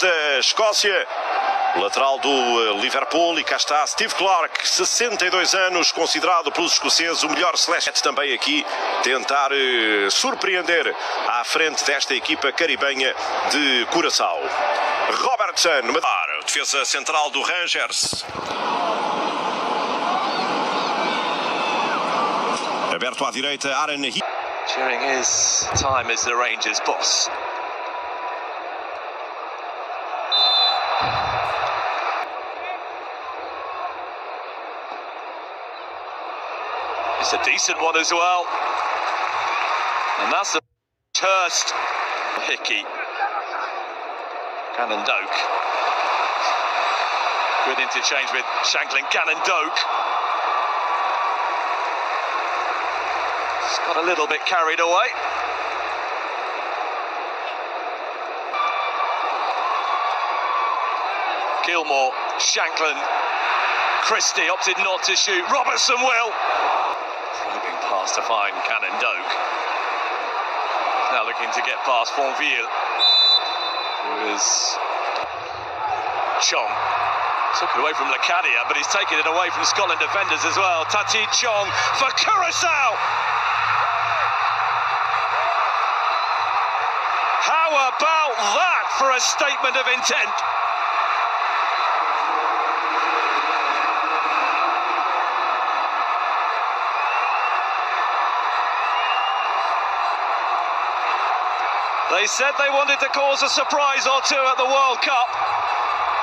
da Escócia, lateral do Liverpool, e cá está Steve Clarke, 62 anos, considerado pelos escoceses o melhor selecionador. Também aqui tentar surpreender à frente desta equipa caribenha de Curaçao. Robertson, defesa central do Rangers. Aberto à direita, Aaron Heath. During his time as the Rangers boss. It's a decent one as well. And that's the Hurst. Hickey. Cannon Doak. Good interchange with Shanklin. Cannon Doak. Got a little bit carried away. Gilmore, Shanklin, Christie opted not to shoot. Robertson will. Probing pass to find Cannon Doak. Now looking to get past Fonville. Who is Chong. Took it away from Lacadia, but he's taken it away from Scotland defenders as well. Tati Chong for Curaçao. How about that for a statement of intent? They said they wanted to cause a surprise or two at the World Cup.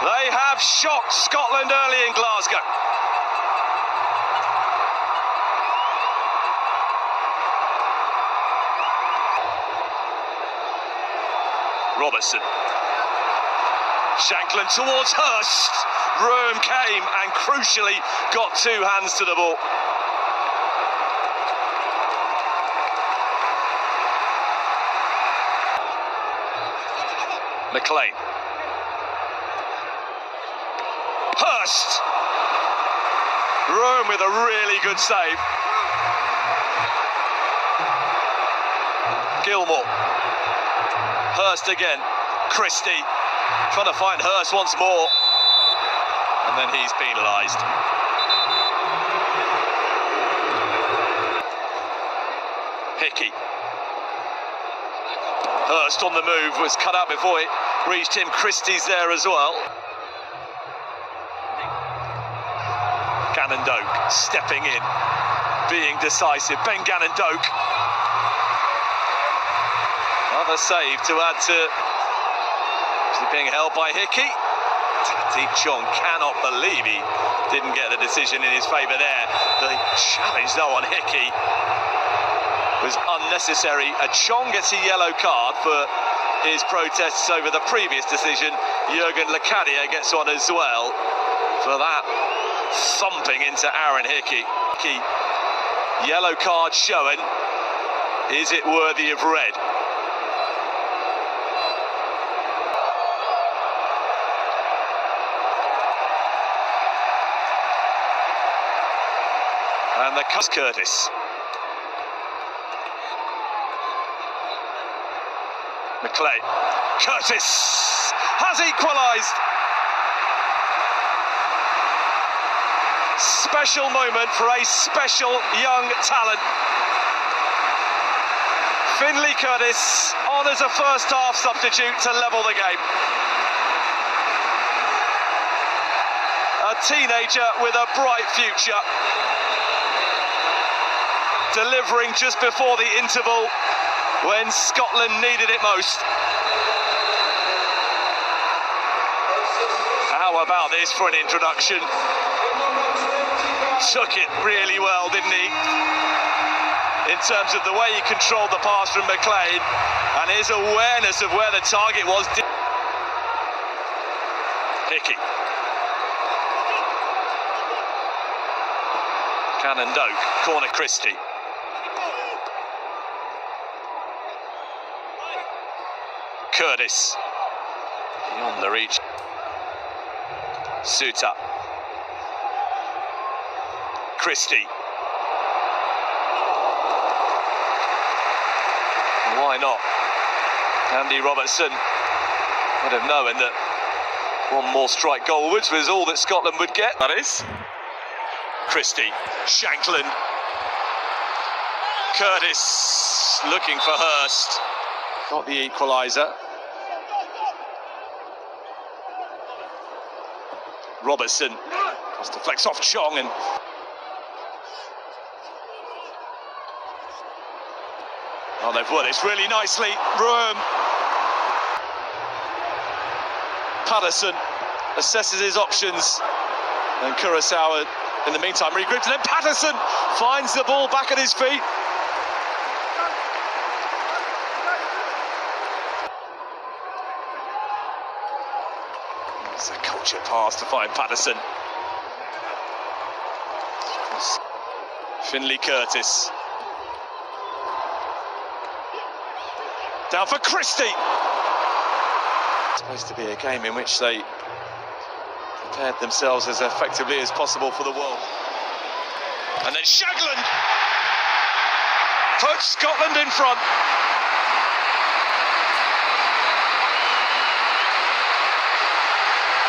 They have shocked Scotland early in Glasgow. Robertson. Shanklin towards Hurst. Room came and crucially got two hands to the ball. McLean. Hurst. Room with a really good save. Gilmore. Hurst again. Christie trying to find Hurst once more. And then he's penalised. Hickey. Hurst on the move, was cut out before it reached him. Christie's there as well. Cannon Doak stepping in, being decisive. Ben Cannon Doak. Another save to add to being held by Hickey. Tati Chong cannot believe he didn't get the decision in his favour there. The challenge though on Hickey was unnecessary. Chong gets a yellow card for his protests over the previous decision. Jurgen Lacadia gets on as well for that thumping into Aaron Hickey. Yellow card showing. Is it worthy of red? And the Curtis. McLean. Curtis has equalised. Special moment for a special young talent. Finlay Curtis on as a first half substitute to level the game. A teenager with a bright future. Delivering just before the interval when Scotland needed it most. How about this for an introduction? Took it really well, didn't he? In terms of the way he controlled the pass from McLean and his awareness of where the target was. Hickey. Cannon Doak, corner Christie. Curtis, beyond the reach. Suter. Christie. Why not? Andy Robertson would have known that One more strike goalwards was all that Scotland would get, that is. Christie, Shankland. Curtis looking for Hurst. Got the equaliser. Robertson. Cross deflects off Chong and... Oh, they've won this really nicely. Room. Patterson assesses his options. And Kurosawa, in the meantime, regroups. And then Patterson finds the ball back at his feet. It's a culture pass to find Patterson. Finley Curtis. Down for Christie. It's supposed to be a game in which they prepared themselves as effectively as possible for the world. And then Shankland puts Scotland in front.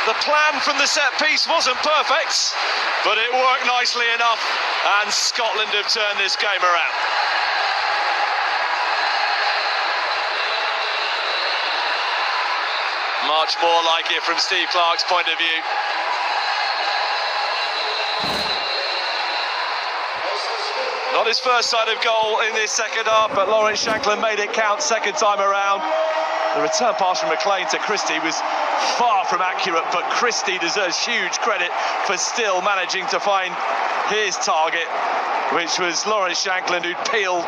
The plan from the set piece wasn't perfect, but it worked nicely enough, and Scotland have turned this game around. Much more like it from Steve Clarke's point of view. Not his first sight of goal in this second half, but Lawrence Shankland made it count second time around. The return pass from McLean to Christie was far from accurate, but Christie deserves huge credit for still managing to find his target, which was Lawrence Shankland, who'd peeled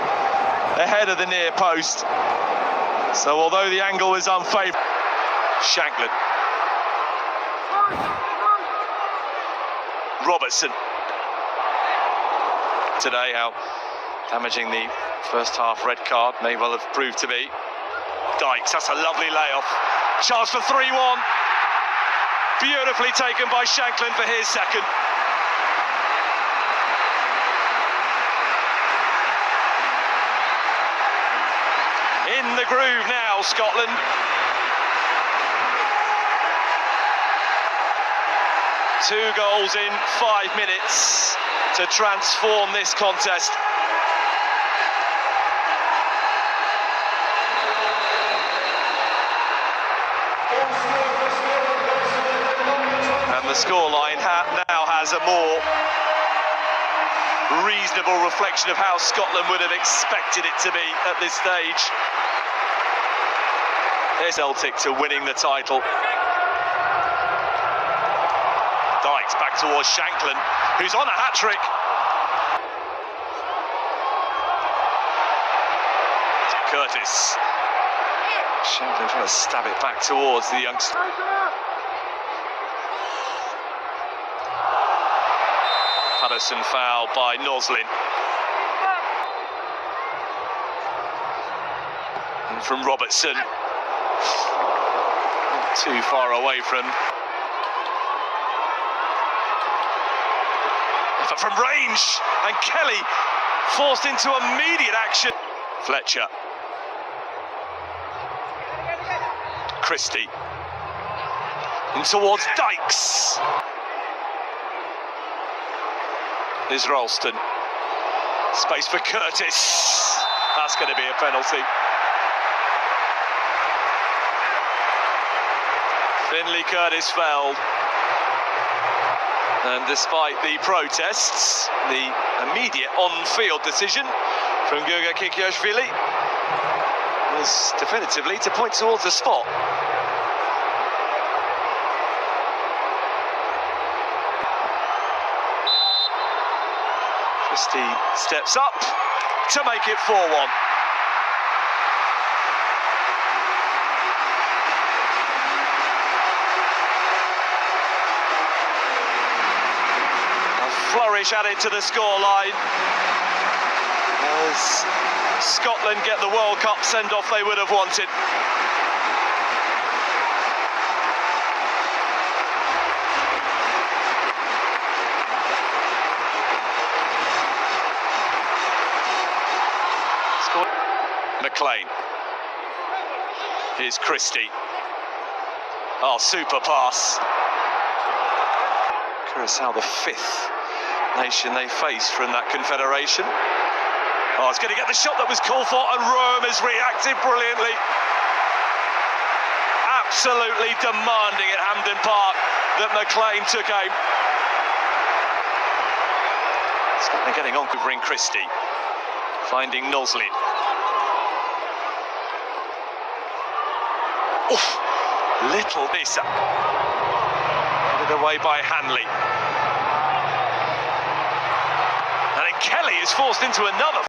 ahead of the near post. So although the angle was unfavourable, Shankland. Robertson. Today, how damaging the first half red card may well have proved to be. Dykes, that's a lovely layoff. Chance for 3-1. Beautifully taken by Shankland for his second. In the groove now, Scotland. Two goals in 5 minutes to transform this contest. And the scoreline now has a more reasonable reflection of how Scotland would have expected it to be at this stage. There's Celtic to winning the title. Dykes back towards Shankland, who's on a hat-trick. Curtis. Shankland trying to stab it back towards the youngster. Patterson foul by Noslin. And from Robertson. Not too far away from... But from range, and Kelly forced into immediate action. Fletcher. Christie. In towards Dykes. Is Ralston. Space for Curtis. That's going to be a penalty. Finley Curtis fouled. And despite the protests, the immediate on-field decision from Guga Kikiashvili was definitively to point towards the spot. Christie steps up to make it 4-1. Flourish added to the scoreline as Scotland get the World Cup send-off they would have wanted. McLean. Here's Christie. Oh, super pass. Curacao, the 5th nation they faced from that confederation. Oh, it's going to get the shot that was called for, and Rome has reacted brilliantly. Absolutely demanding at Hampden Park that McLean took aim. They're getting on with Ring Christie, finding Nosley. Oof, little Bisa. Headed away by Hanley. And then Kelly is forced into another.